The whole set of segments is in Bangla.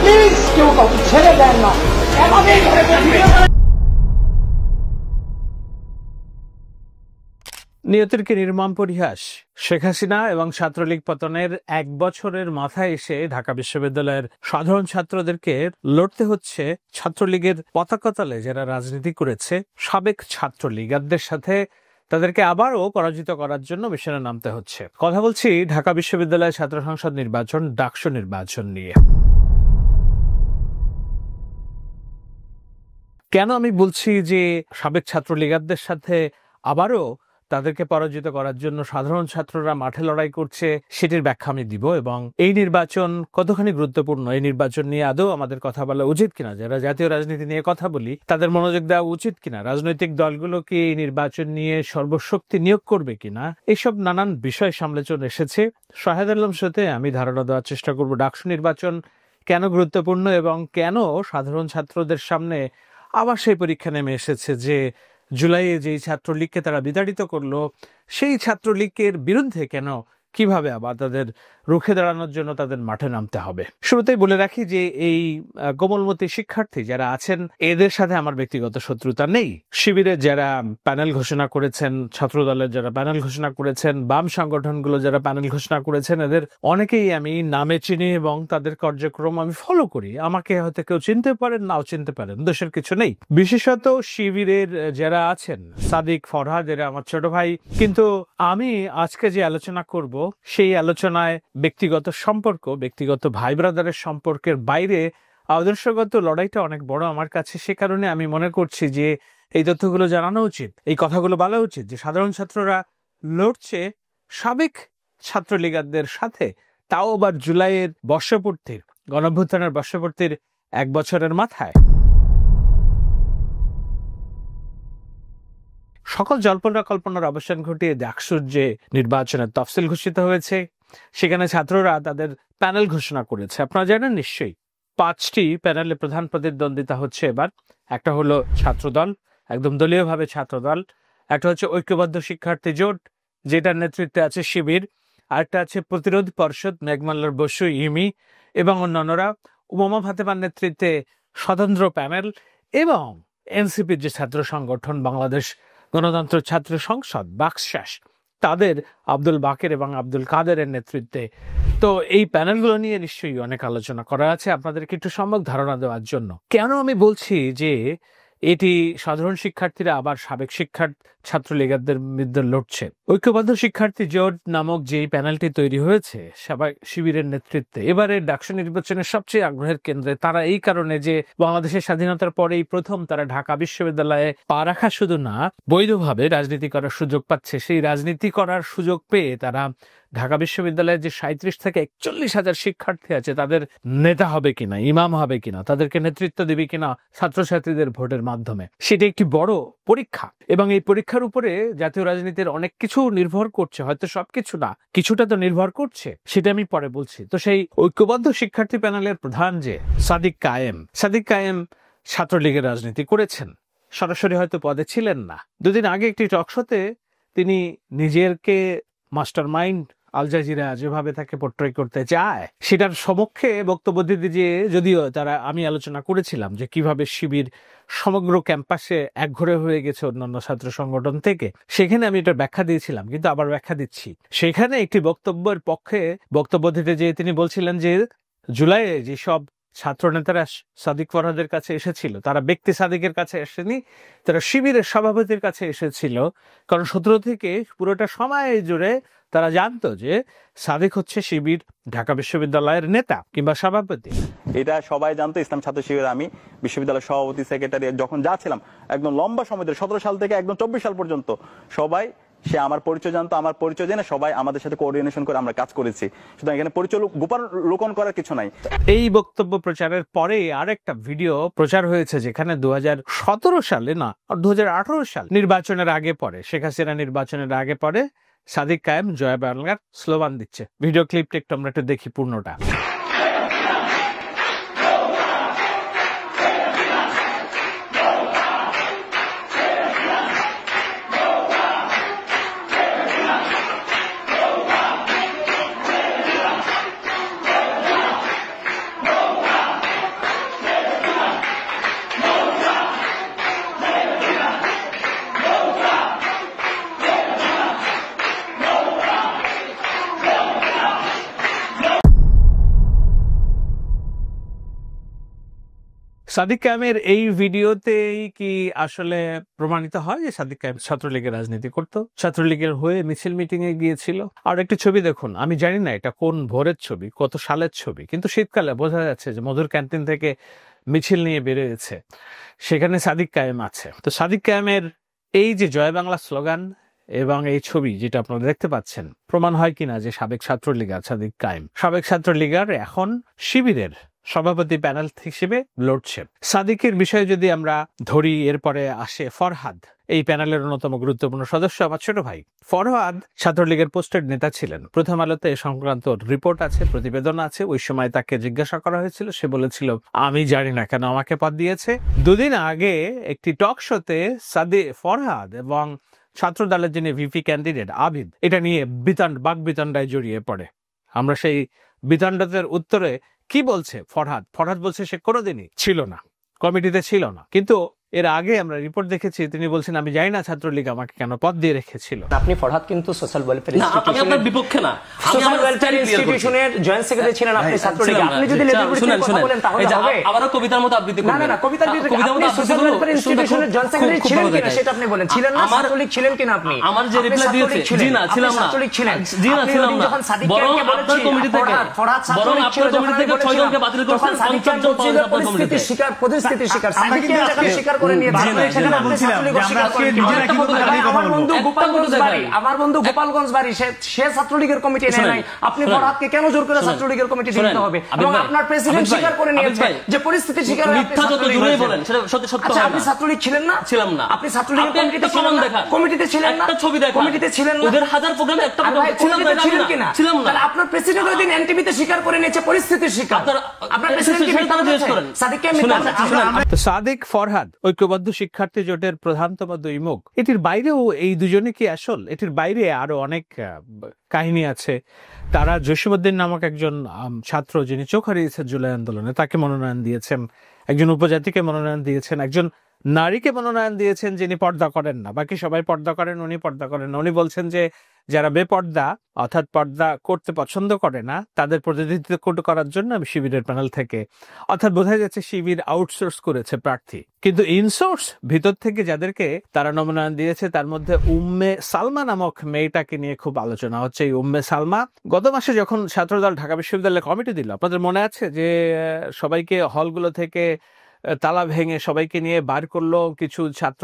প্লিজ কেউ কাউকে ছেড়ে দেন না, আমাদের ঘরে নিয়তির কি নির্মম পরিহাস। শেখ হাসিনা এবং ছাত্রলীগ পতনের 1 বছরের মাথায় এসে ঢাকা বিশ্ববিদ্যালয়ের সাধারণ ছাত্রদেরকে লড়তে হচ্ছে ছাত্রলীগের পতাকা তলে যারা রাজনীতি করেছে সাবেক ছাত্রলীগারদের সাথে। তাদেরকে আবারও পরাজিত করার জন্য মিশনে নামতে হচ্ছে। কথা বলছি ঢাকা বিশ্ববিদ্যালয়ের ছাত্র সংসদ নির্বাচন, ডাকসু নির্বাচন নিয়ে। কেন আমি বলছি যে সাবেক ছাত্রলীগারদের সাথে আবারও তাদেরকে পরাজিত করার জন্য সাধারণ ছাত্ররা মাঠে লড়াই করছে, সেটির ব্যাখ্যা আমি দিব। এবং এই নির্বাচন কতখানি গুরুত্বপূর্ণ, এই নির্বাচন নিয়ে আদৌ আমাদের কথা বলা উচিত কিনা, যারা জাতীয় রাজনীতি নিয়ে কথা বলি তাদের মনোযোগ দেওয়া উচিত কিনা, রাজনৈতিক দলগুলো কি এই নির্বাচন নিয়ে সর্বশক্তি নিয়োগ করবে কিনা, এইসব নানান বিষয় সামনে চলে এসেছে। শাহেদ আলম শোতে আমি ধারণা দেওয়ার চেষ্টা করব ডাকসু নির্বাচন কেন গুরুত্বপূর্ণ এবং কেন সাধারণ ছাত্রদের সামনে আবার সেই পরীক্ষা নেমে এসেছে যে জুলাইয়ে যেই ছাত্রলীগকে তারা বিতাড়িত করলো, সেই ছাত্রলীগের বিরুদ্ধে কেন, কিভাবে আবার তাদের রুখে দাঁড়ানোর জন্য তাদের মাঠে নামতে হবে। শুরুতেই বলে রাখি যে এই কোমলমতি শিক্ষার্থী যারা আছেন এদের সাথে আমার ব্যক্তিগত শত্রুতা নেই। শিবিরের যারা প্যানেল ঘোষণা করেছেন, ছাত্র দলের যারা প্যানেল ঘোষণা করেছেন, বাম সংগঠনগুলো যারা প্যানেল ঘোষণা করেছেন, এদের অনেকেই আমি নামে চিনি এবং তাদের কার্যক্রম আমি ফলো করি। আমাকে হয়তো কেউ চিনতে পারেন, নাও চিনতে পারেন, দোষের কিছু নেই। বিশেষত শিবিরের যারা আছেন, সাদিক, ফরহাদ, এরা আমার ছোট ভাই। কিন্তু আমি আজকে যে আলোচনা করব সেই আলোচনায় ব্যক্তিগত সম্পর্ক, ব্যক্তিগত ভাই ব্রাদারের সম্পর্কের বাইরে আদর্শগত লড়াইটা অনেক বড় আমার কাছে। সে কারণে আমি মনে করছি যে এই তথ্যগুলো জানানো উচিত, এই কথাগুলো বলা উচিত যে সাধারণ ছাত্ররা লড়ছে সাবেক ছাত্রলীগারদের সাথে, তাও আবার জুলাইয়ের বর্ষপূর্তির, গণঅভ্যুত্থানের বর্ষপূর্তির 1 বছরের মাথায়। সকল জল্পনা কল্পনার অবসান ঘটিয়ে ডাকসুর যে নির্বাচনের তফসিল ঘোষিত হয়েছে, সেখানে ছাত্ররা তাদের প্যানেল ঘোষণা করেছে। আপনারা জানেন নিশ্চয়ই 5টি প্যানেলে প্রধান প্রতিদ্বন্দ্বিতা হচ্ছে এবার। একটা হলো ছাত্রদল, একদম দলীয়ভাবে ছাত্রদল। একটা হচ্ছে ঐক্যবদ্ধ শিক্ষার্থী জোট, যেটার নেতৃত্বে আছে শিবির। আরেকটা আছে প্রতিরোধ পর্ষদ, মেঘমাল্লার বসু, ইমি এবং অন্যান্যরা। উমামা ফাতেমার নেতৃত্বে স্বতন্ত্র প্যানেল এবং এনসিপির যে ছাত্র সংগঠন বাংলাদেশ গণতন্ত্র ছাত্র সংসদ, বাকশাস, তাদের আব্দুল বাকের এবং আব্দুল কাদেরের নেতৃত্বে। তো এই প্যানেলগুলো নিয়ে নিশ্চয়ই অনেক আলোচনা করা আছে, আপনাদেরকে একটু সম্যক ধারণা দেওয়ার জন্য। কেন আমি বলছি যে এটি সাধারণ শিক্ষার্থীরা আবার সাবেক ছাত্রলীগারদের বিরুদ্ধে লড়ছে। ঐক্যবদ্ধ শিক্ষার্থী জোট নামক যে প্যানেলটি তৈরি হয়েছে শিবিরের নেতৃত্বে, এবারে ডাকসু নির্বাচনের সবচেয়ে আগ্রহের কেন্দ্রে তারা এই কারণে যে বাংলাদেশের স্বাধীনতার পরেই প্রথম তারা ঢাকা বিশ্ববিদ্যালয়ে পা রাখা শুধু না, বৈধভাবে রাজনীতি করার সুযোগ পাচ্ছে। সেই রাজনীতি করার সুযোগ পেয়ে তারা ঢাকা বিশ্ববিদ্যালয়ের যে 37 থেকে 41 হাজার শিক্ষার্থী আছে তাদের নেতা হবে কিনা, ইমাম হবে কিনা, তাদেরকে নেতৃত্ব দিবে কিনা ছাত্রছাত্রীদের ভোটের মাধ্যমে, সেটা একটি বড় পরীক্ষা। এবং এই পরীক্ষার উপরে জাতীয় রাজনীতির অনেক কিছু নির্ভর করছে, হয়তো সবকিছু না, কিছুটা তো নির্ভর করছে, সেটা আমি পরে বলছি। তো সেই ঐক্যবদ্ধ শিক্ষার্থী প্যানেলের প্রধান যে সাদিক কায়েম ছাত্রলীগের রাজনীতি করেছেন, সরাসরি হয়তো পদে ছিলেন না। 2 দিন আগে একটি টকশোতে তিনি নিজেকে মাস্টার মাইন্ড আল জাজিরা যেভাবে তাকে পোর্ট্রে করতে চায়, সেটার সমক্ষে বক্তব্য দিতে যে, যদিও আমি আলোচনা করেছিলাম যে কিভাবে শিবির সমগ্র ক্যাম্পাসে একঘরে হয়ে গেছে অন্যান্য ছাত্র সংগঠন থেকে, সেখানে আমি এটা ব্যাখ্যা দিয়েছিলাম, কিন্তু আবার ব্যাখ্যা দিচ্ছি। সেখানে একটি বক্তব্যের পক্ষে বক্তব্য দিতে যে তিনি বলছিলেন যে জুলাইয়ে যেসব ছাত্র নেতারা সাদিক ফরহাদের কাছে এসেছিল, তারা ব্যক্তি সাদিকের কাছে আসেনি, তারা শিবিরের সভাপতির কাছে এসেছিল। কারণ 17 থেকে পুরোটা সময় জুড়ে তারা জানতো যে সাদিক হচ্ছে শিবির ঢাকা বিশ্ববিদ্যালয়ের নেতা কিংবা সভাপতি। এটা সবাই জানতো। ইসলাম ছাত্র শিবির আমি বিশ্ববিদ্যালয়ের সভাপতি, সেক্রেটারি যখন যা ছিলাম, একদম লম্বা সময় ধরে 17 সাল থেকে একদম 24 সাল পর্যন্ত সবাই সে আমার পরিচয় জানতো। আমার পরিচয় জেনে সবাই আমাদের সাথে কোঅর্ডিনেশন করে আমরা কাজ করেছি। সুতরাং এখানে পরিচয় গোপন লোকন করার কিছু নাই। এই বক্তব্য প্রচারের পরে আরেকটা ভিডিও প্রচার হয়েছে যেখানে 2017 সালে না, 2018 সাল নির্বাচনের আগে পরে, শেখ হাসিনা নির্বাচনের আগে পরে সাদিক কায়েম জয় বাংলার স্লোগান দিচ্ছে। ভিডিও ক্লিপটা একটু আমরা একটু দেখি পূর্ণটা। সাদিক কায়েমের এই ভিডিওতেই কি আসলে প্রমাণিত হয় যে সাদিক কায়েম ছাত্রলীগের রাজনীতি করত, ছাত্রলীগের হয়ে মিছিল মিটিং এ গিয়েছিল? আর একটি ছবি দেখুন, আমি জানি না এটা কোন ভোরের ছবি, কত সালের ছবি, কিন্তু শীতকালে বোঝা যাচ্ছে যে মধুর ক্যান্টিন থেকে মিছিল নিয়ে বেরিয়েছে, সেখানে সাদিক কায়েম আছে। তো সাদিক কায়েমের এই যে জয় বাংলা স্লোগান এবং এই ছবি যেটা আপনারা দেখতে পাচ্ছেন, প্রমাণ হয় কিনা যে সাবেক ছাত্রলীগার সাদিক কায়েম, সাবেক ছাত্রলীগার এখন শিবিরের সভাপতি প্যানেল হিসেবে লড়ছে। সাদিকের বিষয়ে যদি আমরা ধরি, এরপরে আসে ফরহাদ, এই প্যানেলের অন্যতম গুরুত্বপূর্ণ সদস্য, আমার ছোট ভাই। ফরহাদ ছাত্রলীগের পোস্টেড নেতা ছিলেন। প্রথম আলোতে এ সংক্রান্ত রিপোর্ট আছে, প্রতিবেদন আছে। ওই সময় তাকে জিজ্ঞাসা করা হয়েছিল, সে বলেছিল আমি জানি না কেন আমাকে পদ দিয়েছে। দুদিন আগে একটি টক শোতে ফরহাদ এবং ছাত্র দলের যিনি ভিপি ক্যান্ডিডেট আবিদ, এটা নিয়ে বাকবিতণ্ডায় জড়িয়ে পড়ে। আমরা সেই বিতণ্ডাদের উত্তরে কি বলছে ফরহাদ বলছে সে কোনোদিনই ছিল না, কমিটিতে ছিল না। কিন্তু এর আগে আমরা রিপোর্ট দেখেছি, তিনি বলছেন আমি জানি না ছাত্রলীগ আমাকে কেন পদ দিয়ে রেখেছিল। আপনি ফরহাদ কিন্তু সোশ্যাল ওয়েলফেয়ার আমি আপনার বিপক্ষে না, সোশ্যাল ওয়েলফেয়ার ইনস্টিটিউশনের জয়েন্ট সেক্রেটারি ছিলেন আপনি ছাত্রলীগ। আপনি যদি লেজিটিমেট কথা বলেন তাহলে হবে। আবারো কবিতার মতো আবৃত্তি করবেন। না কবিতার আপনি সোশ্যাল ওয়েলফেয়ার ইনস্টিটিউশনের জয়েন্ট সেক্রেটারি ছিলেন কিনা সেটা আপনি বলেন। ছিলেন না? ছাত্রলীগ ছিলেন কিনা আপনি? আমার যে রিপ্লাই দিয়েছে, জি না ছিলাম না, ছাত্রলীগ ছিলেন, জি না ছিলাম না। বরং আপনার কমিটি থেকে বরং আপনার কমিটি থেকে 6 জনকে বাতিল করেছেন, 50 জন পাওয়া যায় আপনার কমিটিতে। পরিস্থিতি শিকার সাদিক যেখানে স্বীকার করে নিয়েছে, আমার বন্ধু গোপালগঞ্জ বাড়ি, সে ছাত্রলীগের কমিটি নেয় নাই। আপনি ফরহাদকে কেন জোর করে ছাত্রলীগের কমিটি দিতে হবে? এবং আপনার প্রেসিডেন্ট স্বীকার করে নিয়েছে যে পরিস্থিতি শিকার হয়ে মিথ্যা যত জুড়েই বলেন সেটা সত্য হয় না। আপনি ছাত্রলীগ ছিলেন না? ছিলাম না। আপনি ছাত্রলীগের কমিটিতে ছিলেন না? কমিটিতে ছিলেন না? একটা ছবি দেখান, কমিটিতে ছিলেন না? ওদের হাজার প্রোগ্রামে একটা ছিলেন কিনা? ছিলাম না। তাহলে আপনার প্রেসিডেন্ট ওই দিন এনটিভিতে স্বীকার করে নিয়েছে পরিস্থিতির শিকার। আপনার প্রেসিডেন্টকে মিথ্যা বলেছে, সাদিককে মিথ্যা বলেছে। সাদিক ফরহাদ ঐক্যবদ্ধ শিক্ষার্থী জোটের প্রধানতম দুই মুখ। এটির বাইরেও এই দুজনে কি আসল? এটির বাইরে আরো অনেক কাহিনী আছে। তারা জসীমউদ্দিন নামক একজন ছাত্র, যিনি চোখ হারিয়েছেন জুলাই আন্দোলনে, তাকে মনোনয়ন দিয়েছেন। একজন উপজাতিকে মনোনয়ন দিয়েছেন, একজন নারীকে মনোনয়ন দিয়েছেন যিনি পর্দা করেন না, বাকি সবাই পর্দা করেন, উনি পর্দা করেন না। উনি বলছেন যে যারা বেপর্দা অর্থাৎ পর্দা করতে পছন্দ করে না তাদের প্রতিনিধিত্ব করার জন্য আমি শিবিরের প্যানেল থেকে, অর্থাৎ বোঝা যাচ্ছে শিবির আউটসোর্স করেছে প্রার্থী। কিন্তু ইনসোর্স ভিতর থেকে যাদেরকে তারা মনোনয়ন দিয়েছে, তার মধ্যে উম্মে সালমা নামক মেয়েটাকে নিয়ে খুব আলোচনা হচ্ছে। এই উম্মে সালমা গত মাসে যখন ছাত্রদল ঢাকা বিশ্ববিদ্যালয়ে কমিটি দিল, আপনাদের মনে আছে যে সবাইকে হলগুলো থেকে তালা ভেঙে সবাইকে নিয়ে বার করলো কিছু ছাত্র,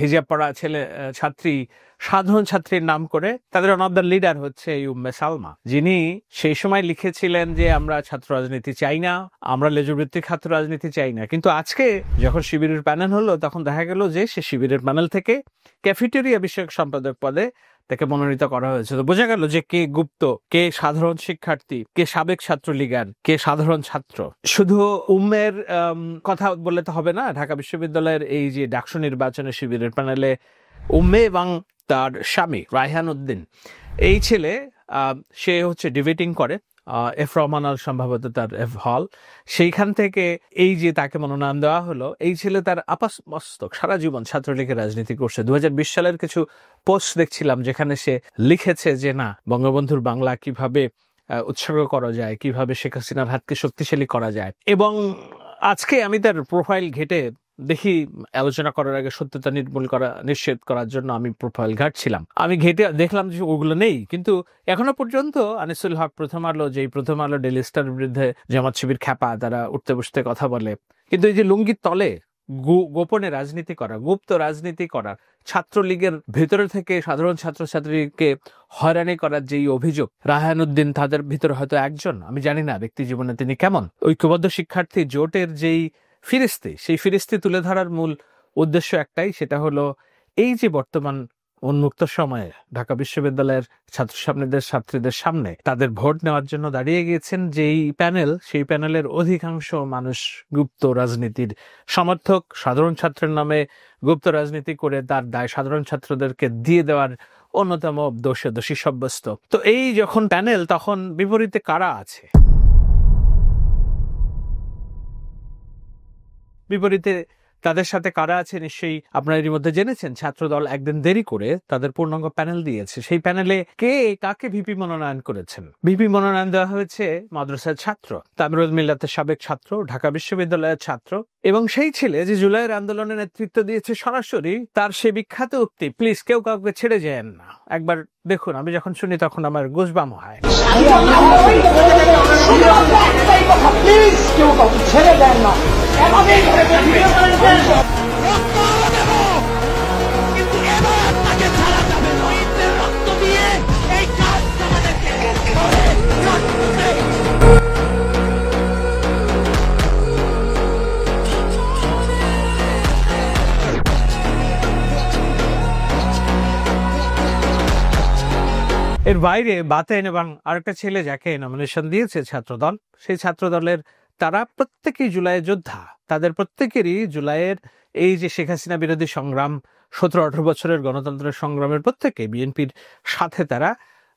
হিজাব পরা ছেলে ছাত্রী, সাধারণ ছাত্রীর নাম করে। তাদের ওয়ান অফ দ্য লিডার হচ্ছে এই উম্মে সালমা, যিনি সেই সময় লিখেছিলেন যে আমরা ছাত্র রাজনীতি চাই না, আমরা লেজুরভিত্তিক ছাত্র রাজনীতি চাই না। কিন্তু আজকে যখন শিবিরের প্যানেল হলো, তখন দেখা গেল যে সে শিবিরের প্যানেল থেকে ক্যাফেটেরিয়া বিষয়ক সম্পাদক পদে তাকে মনোনীত করা হয়েছে। তো বোঝা গেল যে কে গুপ্ত, কে সাধারণ শিক্ষার্থী, কে সাবেক ছাত্রলীগার, কে সাধারণ ছাত্র। শুধু উম্মের কথা বললে তো হবে না। ঢাকা বিশ্ববিদ্যালয়ের এই যে ডাকসু নির্বাচনে শিবিরের প্যানেলে উম্মে এবং তার স্বামী রায়হান উদ্দিন, এই ছেলে, সে হচ্ছে ডিবেটিং করে এফ রহমান আল, সম্ভবত তার এফ হল, সেইখান থেকে এই যে তাকে মনোনয়ন দেওয়া হলো। এই ছেলে তার আপামস্তক সারা জীবন ছাত্রলীগের রাজনীতি করছে। 2020 সালের কিছু পোস্ট দেখছিলাম যেখানে সে লিখেছে যে না, বঙ্গবন্ধুর বাংলা কিভাবে উৎসর্গ করা যায়, কিভাবে শেখ হাসিনার হাতকে শক্তিশালী করা যায়। এবং আজকে আমি তার প্রোফাইল ঘেটে দেখি, আলোচনা করার আগে সত্যতা নিশ্চিত করার জন্য আমি প্রোফাইল ঘাটছিলাম, আমি ঘেটে দেখলাম যে ওগুলো নেই। কিন্তু এখনো পর্যন্ত আনিসুল হক, প্রথম আলো ডেইলি স্টারের বিরুদ্ধে জামাত শিবির খ্যাপা, তারা উঠতে বসতে কথা বলে। কিন্তু এই যে লুঙ্গির তলে গোপনে রাজনীতি করা, গুপ্ত রাজনীতি করা, ছাত্রলীগের ভেতরে থেকে সাধারণ ছাত্রছাত্রীকে হয়রানি করার যেই অভিযোগ, রায়হান উদ্দিন তাদের ভিতরে হয়তো একজন, আমি জানি না ব্যক্তি জীবনে তিনি কেমন। ঐক্যবদ্ধ শিক্ষার্থী জোটের যেই ফিরিস্তি, সেই ফিরিস্তি তুলে ধরার মূল উদ্দেশ্য একটাই, সেটা হলো এই যে বর্তমান উন্মুক্ত সময়ে ঢাকা বিশ্ববিদ্যালয়ের ছাত্রীদের সামনে তাদের ভোট নেওয়ার জন্য দাঁড়িয়ে গিয়েছেন যেই প্যানেল, সেই প্যানেলের অধিকাংশ মানুষ গুপ্ত রাজনীতির সমর্থক। সাধারণ ছাত্রের নামে গুপ্ত রাজনীতি করে তার দায় সাধারণ ছাত্রদেরকে দিয়ে দেওয়ার অন্যতম দোষী সাব্যস্ত। তো এই যখন প্যানেল, তখন বিপরীতে কারা আছে? বিপরীতে তাদের সাথে কারা আছে নিশ্চয়ই আপনারা এর মধ্যে জেনেছেন। ছাত্রদল একদিন দেরি করে তাদের পূর্ণাঙ্গ প্যানেল দিয়েছে। সেই প্যানেলে কে কাকে ভিপি মনোনয়ন করেছেন? ভিপি মনোনয়ন দেওয়া হয়েছে মাদ্রাসার ছাত্র, তামিরুল মিল্লাতের সাবেক ছাত্র, ঢাকা বিশ্ববিদ্যালয়ের ছাত্র, এবং সেই ছেলে যে জুলাইয়ের আন্দোলনে নেতৃত্ব দিয়েছে সরাসরি, তার সে বিখ্যাত উক্তি, প্লিজ কেউ কাউকে ছেড়ে যায়েন না, একবার দেখুন। আমি যখন শুনি তখন আমার গোসবাম হয়। প্লিজ কেউ কাউকে ছেড়ে দেন না, এভাবেই ধরে এর বাইরে বাতেন এবং আরেকটা ছেলে যাকে নমিনেশন দিয়েছে ছাত্রদল, সেই ছাত্রদলের তারা প্রত্যেকেই জুলাইয়ের যোদ্ধা। তাদের প্রত্যেকেরই জুলাইয়ের এই যে শেখ হাসিনা বিরোধী সংগ্রাম, 17-18 বছরের গণতন্ত্রের সংগ্রামের প্রত্যেকে বিএনপির সাথে তারা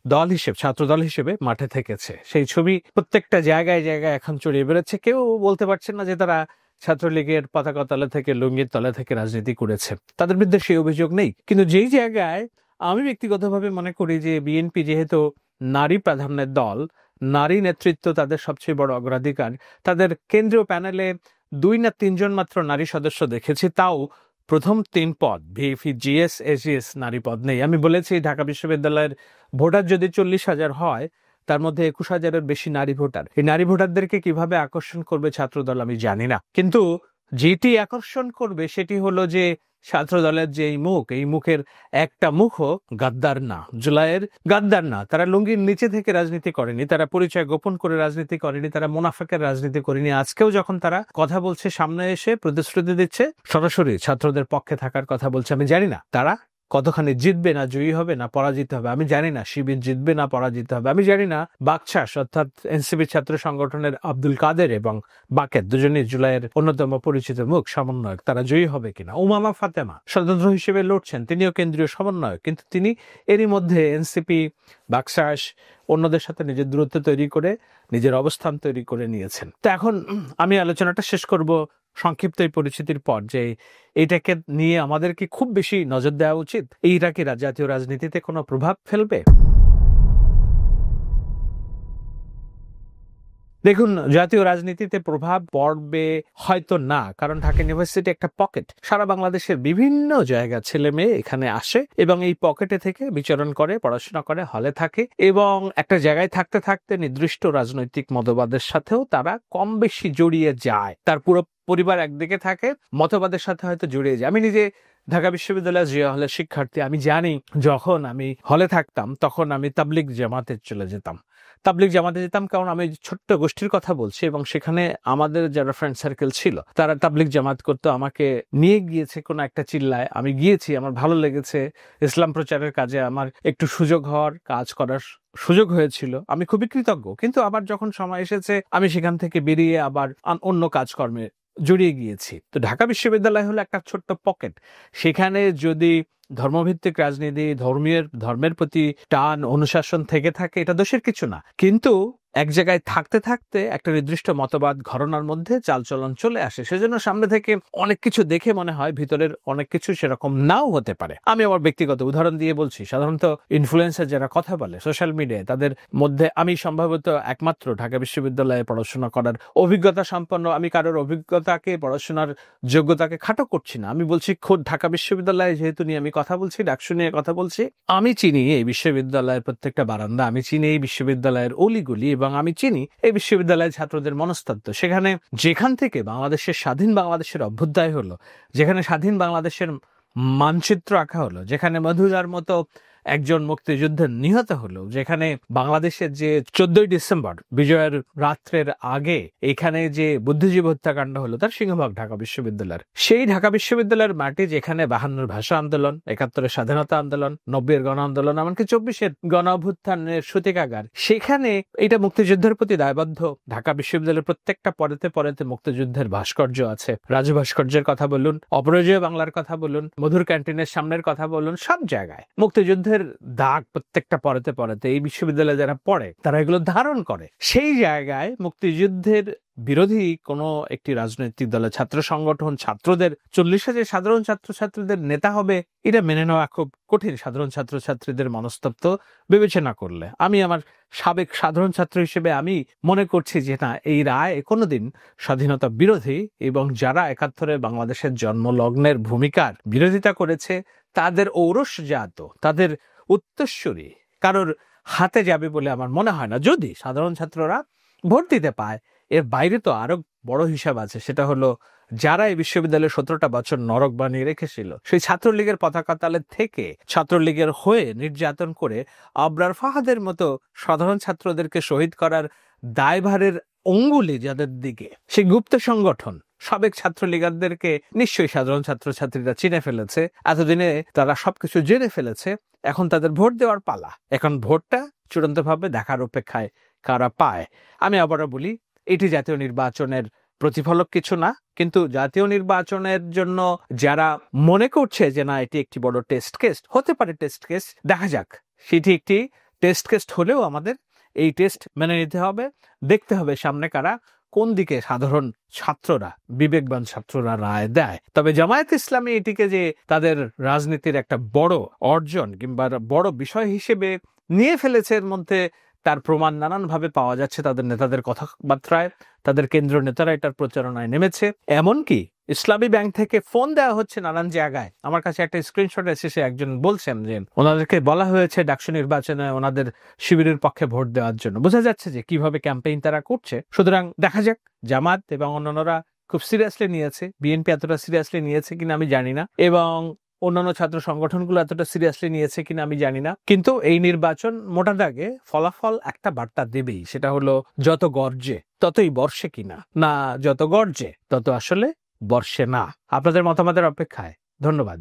দল হিসেবে, ছাত্রদল হিসেবে মাঠে থেকেছে। সেই ছবি প্রত্যেকটা জায়গায় জায়গায় এখন ছড়িয়ে বেরোচ্ছে। কেউ বলতে পারছেন না যে তারা ছাত্রলীগের পতাকা তলে থেকে, লুঙ্গির তলে থেকে রাজনীতি করেছে, তাদের বিরুদ্ধে সেই অভিযোগ নেই। কিন্তু যেই জায়গায় আমি ব্যক্তিগতভাবে মনে করি যে বিএনপি যেহেতু নারী প্রাধান্যের দল, নারী নেতৃত্ব তাদের সবচেয়ে বড় অগ্রাধিকার, তাদের কেন্দ্রীয় প্যানেলে 2 না 3 জন মাত্র নারী সদস্য দেখেছি, তাও প্রথম 3 পদ ভিএফি, জিএস, এসজিএস নারী পদ নেই। আমি বলেছি ঢাকা বিশ্ববিদ্যালয়ের ভোটার যদি 40,000 হয়, তার মধ্যে 21,000-এর বেশি নারী ভোটার। এই নারী ভোটারদেরকে কিভাবে আকর্ষণ করবে ছাত্রদল আমি জানি না, কিন্তু যেটি আকর্ষণ করবে সেটি হলো যে ছাত্রদলের যে মুখ, এই মুখের একটা মুখও গাদ্দার না, জুলাইয়ের গাদ্দার না। তারা লুঙ্গির নিচে থেকে রাজনীতি করেনি, তারা পরিচয় গোপন করে রাজনীতি করেনি, তারা মুনাফেকের রাজনীতি করেনি। আজকেও যখন তারা কথা বলছে, সামনে এসে প্রতিশ্রুতি দিচ্ছে, সরাসরি ছাত্রদের পক্ষে থাকার কথা বলছে। আমি জানি না তারা কতখানি জিতবে, না জয়ী হবে, না পরাজিত হবে। আমি জানি না শিবির জিতবে না পরাজিত হবে। আমি জানি না বাকশাস অর্থাৎ এনসিপি ছাত্র সংগঠনের আব্দুল কাদের এবং বাকের, দুজনই জুলাইয়ের অন্যতম পরিচিত মুখ, সমন্বয়ক, তারা জয়ী হবে কিনা। উমামা ফাতেমা স্বতন্ত্র হিসেবে লড়ছেন, তিনিও কেন্দ্রীয় সমন্বয়ক, কিন্তু তিনি এরই মধ্যে এনসিপি, বাকশাস, অন্যদের সাথে নিজের দূরত্ব তৈরি করে নিজের অবস্থান তৈরি করে নিয়েছেন। তো এখন আমি আলোচনাটা শেষ করব সংক্ষিপ্ত এই পরিচিতির পর, যে এইটাকে নিয়ে আমাদের কি খুব বেশি নজর দেওয়া উচিত? এইটা কি জাতীয় রাজনীতিতে কোনো প্রভাব ফেলবে? দেখুন, জাতীয় রাজনীতিতে প্রভাব পড়বে হয়তো না, কারণ ঢাকা ইউনিভার্সিটি একটা পকেট। সারা বাংলাদেশের বিভিন্ন জায়গা ছেলে মেয়ে এখানে আসে এবং এই পকেটে থেকে বিচরণ করে, পড়াশোনা করে, হলে থাকে এবং একটা জায়গায় থাকতে থাকতে নির্দিষ্ট রাজনৈতিক মতবাদের সাথেও তারা কম বেশি জড়িয়ে যায়। তার পুরো পরিবার একদিকে থাকে, মতবাদের সাথে হয়তো জড়িয়ে যায়। আমি নিজে ঢাকা বিশ্ববিদ্যালয়ের জিয়া হলের শিক্ষার্থী। আমি জানি যখন আমি হলে থাকতাম তখন আমি তাবলিগ জামাতে চলে যেতাম। তাবলিগ জামাতে যেতাম কারণ আমি ছোট্ট গোষ্ঠীর কথা বলছি, এবং সেখানে আমাদের যারা ফ্রেন্ড সার্কেল ছিল তারা তাবলিগ জামাত করতো। আমাকে নিয়ে গিয়েছে কোনো একটা চিল্লায়, আমি গিয়েছি, আমার ভালো লেগেছে। ইসলাম প্রচারের কাজে আমার একটু সুযোগ হওয়ার, কাজ করার সুযোগ হয়েছিল, আমি খুবই কৃতজ্ঞ। কিন্তু আবার যখন সময় এসেছে আমি সেখান থেকে বেরিয়ে আবার অন্য কাজকর্মে জড়িয়ে গিয়েছি। তো ঢাকা বিশ্ববিদ্যালয় হলো একটা ছোট্ট পকেট। সেখানে যদি ধর্মভিত্তিক রাজনীতি, ধর্মের প্রতি টান, অনুশাসন থেকে থাকে, এটা দোষের কিছু না। কিন্তু এক জায়গায় থাকতে থাকতে একটা নির্দিষ্ট মতবাদ ঘরানার মধ্যে চালচলন চলে আসে। সেজন্য সামনে থেকে অনেক কিছু দেখে মনে হয় ভিতরের অনেক কিছু সেরকম নাও হতে পারে। আমি আমার ব্যক্তিগত উদাহরণ দিয়ে বলছি। সাধারণত ইনফ্লুয়েন্সার যারা কথা বলে সোশ্যাল মিডিয়ায়, তাদের মধ্যে আমি সম্ভবত একমাত্র ঢাকা বিশ্ববিদ্যালয়ে পড়াশোনা করার অভিজ্ঞতা সম্পন্ন। আমি কারোর অভিজ্ঞতাকে, পড়াশোনার যোগ্যতাকে খাটো করছি না। আমি বলছি খোদ ঢাকা বিশ্ববিদ্যালয়ে যেহেতু নিয়ে আমি কথা বলছি, ডাকসু নিয়ে কথা বলছি, আমি চিনি এই বিশ্ববিদ্যালয়ের প্রত্যেকটা বারান্দা, আমি চিনি এই বিশ্ববিদ্যালয়ের অলিগলি, এবং আমি চিনি এই বিশ্ববিদ্যালয়ের ছাত্রদের মনস্তত্ত্ব। সেখানে যেখান থেকে স্বাধীন বাংলাদেশের অভ্যুদয় হলো, যেখানে স্বাধীন বাংলাদেশের মানচিত্র আঁকা হলো, যেখানে মধুরার মতো একজন মুক্তিযুদ্ধের নিহত হলো, যেখানে বাংলাদেশের যে 14ই ডিসেম্বর বিজয়ের রাত্রের আগে এখানে যে বুদ্ধিজীবী হত্যাকাণ্ড হলো, তার সিংহভাগ ঢাকা বিশ্ববিদ্যালয়ের। সেই ঢাকা বিশ্ববিদ্যালয়ের মাটি যেখানে 52 ভাষা আন্দোলন, 71 স্বাধীনতা আন্দোলন, 90 গণ আন্দোলন, এমনকি 24 গণ অভ্যুত্থানের সূতিকাগার, সেখানে এটা মুক্তিযুদ্ধের প্রতি দায়বদ্ধ। ঢাকা বিশ্ববিদ্যালয়ের প্রত্যেকটা পরেতে পরেতে মুক্তিযুদ্ধের ভাস্কর্য আছে। রাজু ভাস্কর্যের কথা বলুন, অপরাজেয় বাংলার কথা বলুন, মধুর ক্যান্টিনের সামনের কথা বলুন, সব জায়গায় মুক্তিযুদ্ধের মুক্তিযুদ্ধের দাগ প্রত্যেকটা পড়াতে পড়াতে এই বিশ্ববিদ্যালয়ে যারা পড়ে তারা এগুলো ধারণ করে। সেই জায়গায় মুক্তিযুদ্ধের বিরোধী কোনো একটি রাজনৈতিক দলের ছাত্র সংগঠন ছাত্রদের 40,000 সাধারণ ছাত্রছাত্রীদের নেতা হবে, এটা মেনে নেওয়া খুব কঠিন সাধারণ ছাত্রছাত্রীদের মনস্তত্ব বিবেচনা করলে। আমি আমার সাবেক সাধারণ ছাত্র হিসেবে আমি মনে করছি যে না, এই রায় কোনোদিন স্বাধীনতা বিরোধী এবং যারা 71-এ বাংলাদেশের জন্মলগ্নের ভূমিকার বিরোধিতা করেছে তাদের ঔরসজাত, তাদের উত্তরসূরি কারোর হাতে যাবে বলে আমার মনে হয় না। যদি সাধারণ ছাত্ররা ভোট দিতে পায়, এর বাইরে তো আরো বড় হিসাব আছে, সেটা হলো যারা এই বিশ্ববিদ্যালয়ে 17টা বছর নরক বানিয়ে রেখেছিল, সেই ছাত্রলীগের পতাকা তালে থেকে ছাত্রলীগের হয়ে নির্যাতন করে আবরার ফাহাদের মতো সাধারণ ছাত্রদেরকে শহীদ করার দায়ভারের অঙ্গুলি যাদের দিকে, সেই গুপ্ত সংগঠন সাবেক ছাত্রলীগারদেরকে নিশ্চয়ই সাধারণ ছাত্রছাত্রীরা চিনে ফেলেছে। এতদিনে তারা সবকিছু জেনে ফেলেছে, এখন তাদের ভোট দেওয়ার পালা। এখন ভোটটা চূড়ান্তভাবে দেখার অপেক্ষায় কারা পায়। আমি আবারও বলি, এটি জাতীয় নির্বাচনের প্রতিফলক কিছু না, কিন্তু জাতীয় নির্বাচনের জন্য যারা মনে করছে যে না এটি একটি বড় টেস্ট কেস হতে পারে, টেস্ট কেস দেখা যাক। সেটি একটি টেস্ট কেস হলেও আমাদের এই টেস্ট মেনে নিতে হবে, দেখতে হবে সামনে কারা, কোন দিকে সাধারণ ছাত্ররা, বিবেকবান ছাত্ররা রায় দেয়। তবে জামায়াত ইসলামী এটিকে যে তাদের রাজনীতির একটা বড় অর্জন কিংবা বড় বিষয় হিসেবে নিয়ে ফেলেছে, এর মধ্যে তার প্রমাণ নানানভাবে পাওয়া যাচ্ছে তাদের নেতাদের কথাবার্তায়। তাদের কেন্দ্রীয় নেতারা এটার প্রচারণায় নেমেছে, এমনকি ইসলামী ব্যাংক থেকে ফোন দেওয়া হচ্ছে নানান জায়গায়। আমার কাছে একটা স্ক্রিনশট এসেছে, একজন বলছেন যে ওনাদেরকে বলা হয়েছে ডাকসু নির্বাচনে ওনাদের শিবিরের পক্ষে ভোট দেওয়ার জন্য। বোঝা যাচ্ছে যে কিভাবে ক্যাম্পেইন তারা করছে। সুতরাং দেখা যাক, জামাত এবং অন্যান্যরা খুব সিরিয়াসলি নিয়েছে, বিএনপি এতটা সিরিয়াসলি নিয়েছে কিনা আমি জানি না, এবং অন্যান্য ছাত্র সংগঠনগুলো এতটা সিরিয়াসলি নিয়েছে কিনা আমি জানি না। কিন্তু এই নির্বাচন মোটা দাগে ফলাফল একটা বার্তা দেবেই, সেটা হলো যত গর্জে ততই বর্ষে কিনা, না যত গর্জে তত আসলে বর্ষে না। আপনাদের মতামতের অপেক্ষায়। ধন্যবাদ।